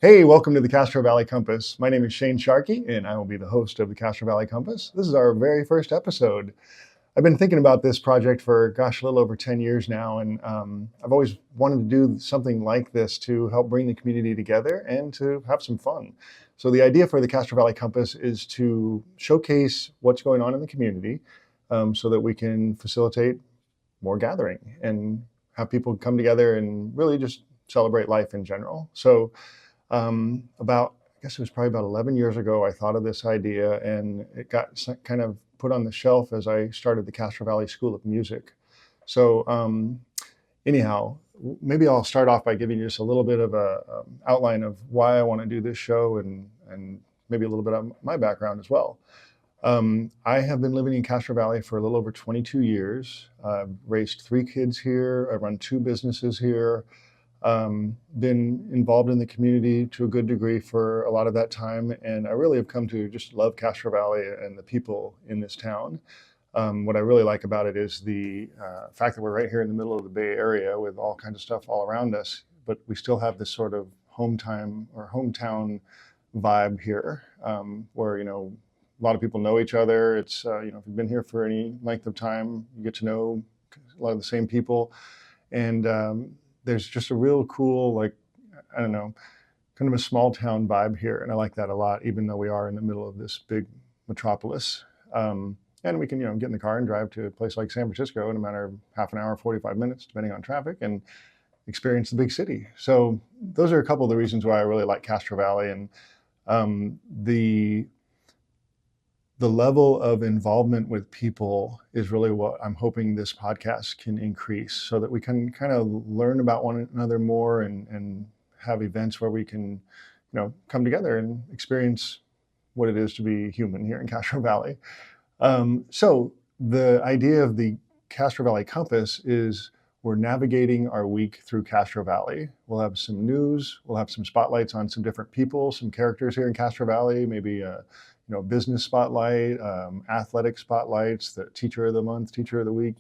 Hey, welcome to the Castro Valley Compass. My name is Shane Sharkey, and I will be the host of the Castro Valley Compass. This is our very first episode. I've been thinking about this project for, a little over 10 years now, and I've always wanted to do something like this to help bring the community together and to have some fun. So the idea for the Castro Valley Compass is to showcase what's going on in the community so that we can facilitate more gathering and have people come together and really just celebrate life in general. So I guess it was probably about 11 years ago, I thought of this idea and it got kind of put on the shelf as I started the Castro Valley School of Music. So anyhow, maybe I'll start off by giving you just a little bit of a outline of why I want to do this show and maybe a little bit of my background as well. I have been living in Castro Valley for a little over 22 years. I've raised 3 kids here. I run 2 businesses here. Been involved in the community to a good degree for a lot of that time, and I really have come to just love Castro Valley and the people in this town. What I really like about it is the fact that we're right here in the middle of the Bay Area with all kinds of stuff all around us, but we still have this sort of hometown vibe here, where a lot of people know each other. It's if you've been here for any length of time, you get to know a lot of the same people, and there's just a real cool, I don't know, kind of a small town vibe here. And I like that a lot, even though we are in the middle of this big metropolis. And we can, get in the car and drive to a place like San Francisco in a matter of half an hour, 45 minutes, depending on traffic, and experience the big city. So those are a couple of the reasons why I really like Castro Valley. And the level of involvement with people is really what I'm hoping this podcast can increase so that we can kind of learn about one another more and have events where we can, come together and experience what it is to be human here in Castro Valley. So the idea of the Castro Valley Compass is we're navigating our week through Castro Valley. We'll have some news, we'll have some spotlights on some different people, some characters here in Castro Valley, maybe business spotlight, athletic spotlights, the teacher of the month, teacher of the week,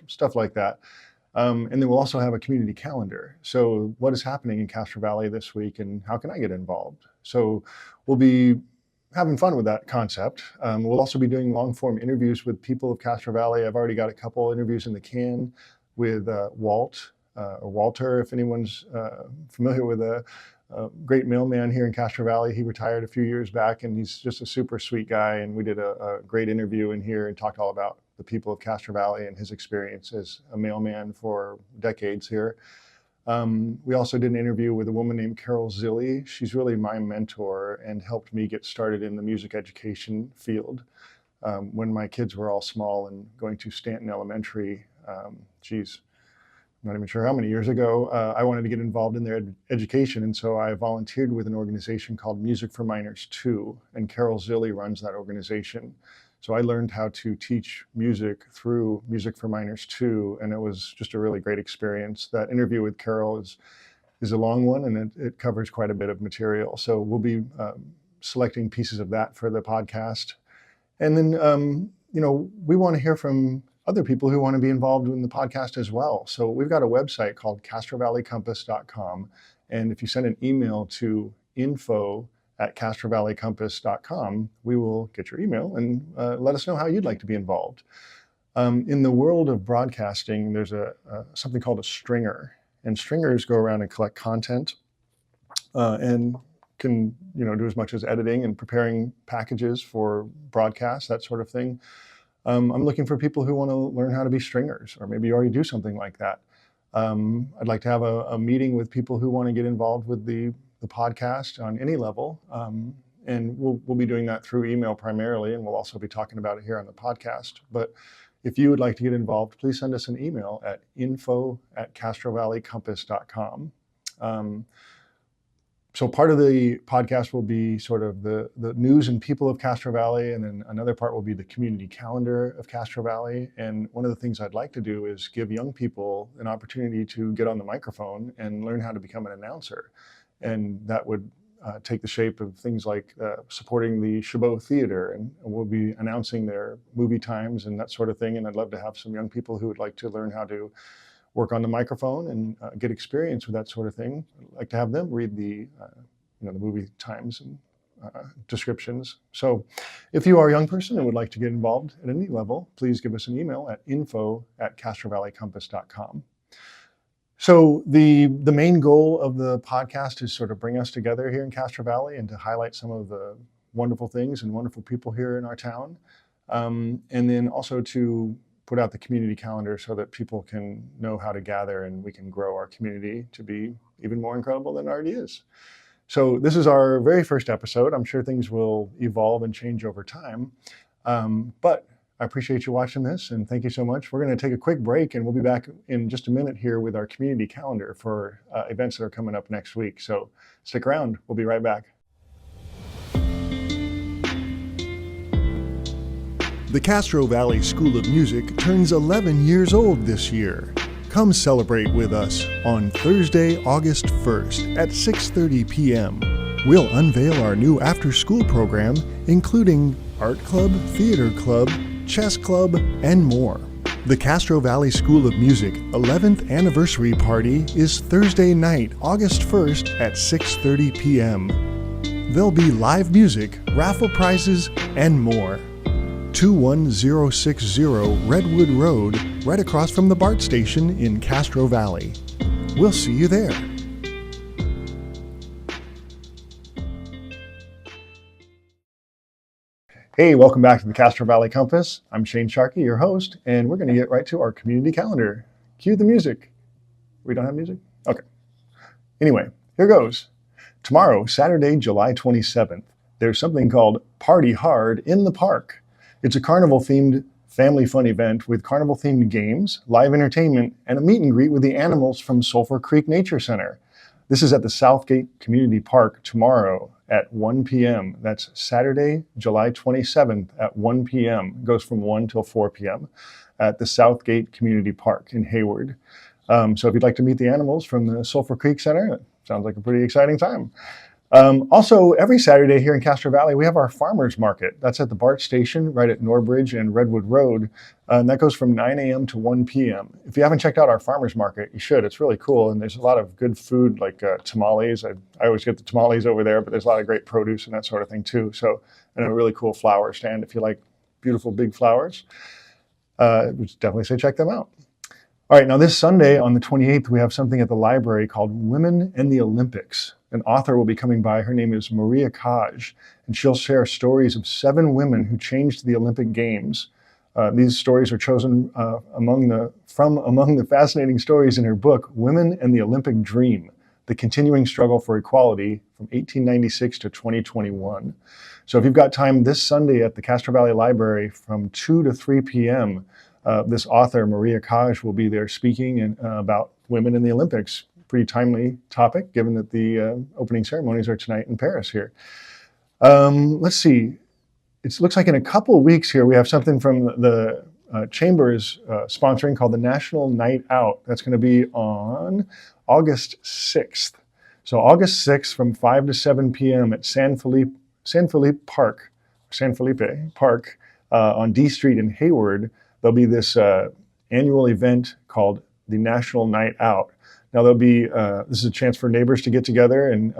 stuff like that. And then we'll also have a community calendar. So what is happening in Castro Valley this week and how can I get involved? So we'll be having fun with that concept. We'll also be doing long form interviews with people of Castro Valley. I've already got a couple interviews in the can with Walt or Walter, if anyone's familiar with a great mailman here in Castro Valley. He retired a few years back and he's just a super sweet guy. And we did a great interview in here and talked all about the people of Castro Valley and his experience as a mailman for decades here. We also did an interview with a woman named Carol Zilli. She's really my mentor and helped me get started in the music education field. When my kids were all small and going to Stanton Elementary, I'm not even sure how many years ago, I wanted to get involved in their education. And so I volunteered with an organization called Music for Minors 2, and Carol Zilli runs that organization. So I learned how to teach music through Music for Minors 2, and it was just a really great experience. That interview with Carol is a long one, and it covers quite a bit of material. So we'll be selecting pieces of that for the podcast. And then, we want to hear from other people who want to be involved in the podcast as well. So we've got a website called castrovalleycompass.com. And if you send an email to info@castrovalleycompass.com, we will get your email and let us know how you'd like to be involved. In the world of broadcasting, there's something called a stringer. And stringers go around and collect content and can do as much as editing and preparing packages for broadcasts, that sort of thing. I'm looking for people who want to learn how to be stringers, or maybe you already do something like that. I'd like to have a meeting with people who want to get involved with the podcast on any level. And we'll be doing that through email primarily, and we'll also be talking about it here on the podcast. But if you would like to get involved, please send us an email at info@castrovalleycompass.com. So part of the podcast will be sort of the news and people of Castro Valley, and then another part will be the community calendar of Castro Valley. And one of the things I'd like to do is give young people an opportunity to get on the microphone and learn how to become an announcer. And that would take the shape of things like supporting the Chabot Theater, and we'll be announcing their movie times and that sort of thing. And I'd love to have some young people who would like to learn how to work on the microphone and get experience with that sort of thing. I'd like to have them read the the movie times and descriptions. So if you are a young person and would like to get involved at any level, please give us an email at info@castrovalleycompass.com. So the main goal of the podcast is sort of bring us together here in Castro Valley and to highlight some of the wonderful things and wonderful people here in our town. And then also to put out the community calendar so that people can know how to gather and we can grow our community to be even more incredible than it already is. So this is our very first episode. I'm sure things will evolve and change over time. But I appreciate you watching this and thank you so much. We're going to take a quick break and we'll be back in just a minute here with our community calendar for events that are coming up next week. So stick around. We'll be right back. The Castro Valley School of Music turns 11 years old this year. Come celebrate with us on Thursday, August 1st at 6:30 p.m. We'll unveil our new after-school program, including art club, theater club, chess club, and more. The Castro Valley School of Music 11th anniversary party is Thursday night, August 1st at 6:30 p.m. There'll be live music, raffle prizes, and more. 21060 Redwood Road, right across from the BART station in Castro Valley. We'll see you there. Hey, welcome back to the Castro Valley Compass. I'm Shane Sharkey, your host, and we're going to get right to our community calendar. Cue the music. We don't have music? Okay. Anyway, here goes. Tomorrow, Saturday, July 27th, there's something called Party Hard in the Park. It's a carnival-themed family fun event with carnival-themed games, live entertainment, and a meet and greet with the animals from Sulphur Creek Nature Center. This is at the Southgate Community Park tomorrow at 1 p.m. That's Saturday, July 27th at 1 p.m. It goes from 1 till 4 p.m. at the Southgate Community Park in Hayward. So if you'd like to meet the animals from the Sulphur Creek Center, it sounds like a pretty exciting time. Also, every Saturday here in Castro Valley, we have our farmers market. That's at the BART station right at Norbridge and Redwood Road. And that goes from 9 a.m. to 1 p.m. If you haven't checked out our farmers market, you should. It's really cool. And there's a lot of good food like tamales. I always get the tamales over there, but there's a lot of great produce and that sort of thing too. So, and a really cool flower stand if you like beautiful big flowers. Would definitely say check them out. All right, now this Sunday on the 28th, we have something at the library called Women in the Olympics. An author will be coming by. Her name is Maria Kaj, and she'll share stories of 7 women who changed the Olympic Games. These stories are chosen among the fascinating stories in her book, Women and the Olympic Dream, the continuing struggle for equality from 1896 to 2021. So if you've got time this Sunday at the Castro Valley Library from 2 to 3 p.m., this author, Maria Kaj, will be there speaking about women in the Olympics. Pretty timely topic, given that the opening ceremonies are tonight in Paris here. Let's see. It looks like in a couple of weeks here, we have something from the Chamber's sponsoring called the National Night Out. That's going to be on August 6th. So August 6th from 5 to 7 p.m. at San Felipe Park on D Street in Hayward. There'll be this annual event called the National Night Out. Now there'll be, this is a chance for neighbors to get together and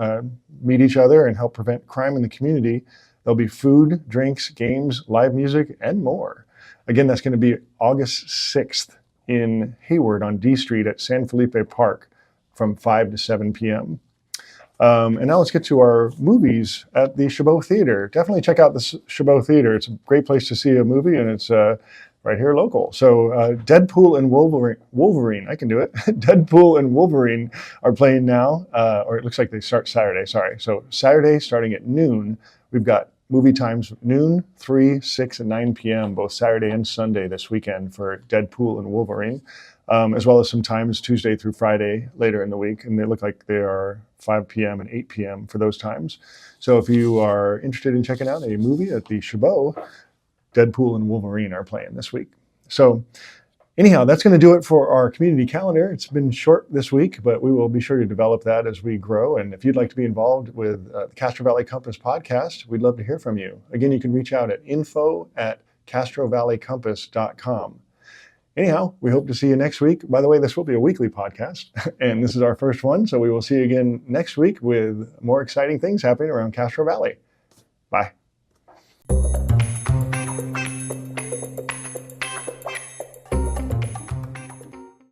meet each other and help prevent crime in the community. There'll be food, drinks, games, live music, and more. Again, that's going to be August 6th in Hayward on D Street at San Felipe Park from 5 to 7 p.m. And now let's get to our movies at the Chabot Theater. Definitely check out the Chabot Theater. It's a great place to see a movie, and it's right here local. So Deadpool and Wolverine, I can do it. Deadpool and Wolverine are playing now, or it looks like they start Saturday, sorry. So Saturday starting at noon, we've got movie times noon, 3, 6, and 9 p.m., both Saturday and Sunday this weekend for Deadpool and Wolverine, as well as some times Tuesday through Friday later in the week. And they look like they are 5 p.m. and 8 p.m. for those times. So if you are interested in checking out a movie at the Chabot, Deadpool and Wolverine are playing this week. So anyhow, that's going to do it for our community calendar. It's been short this week, but we will be sure to develop that as we grow. And if you'd like to be involved with the Castro Valley Compass podcast, we'd love to hear from you. Again, you can reach out at info@castrovalleycompass.com. Anyhow, we hope to see you next week. By the way, this will be a weekly podcast, and this is our first one, so we will see you again next week with more exciting things happening around Castro Valley. Bye.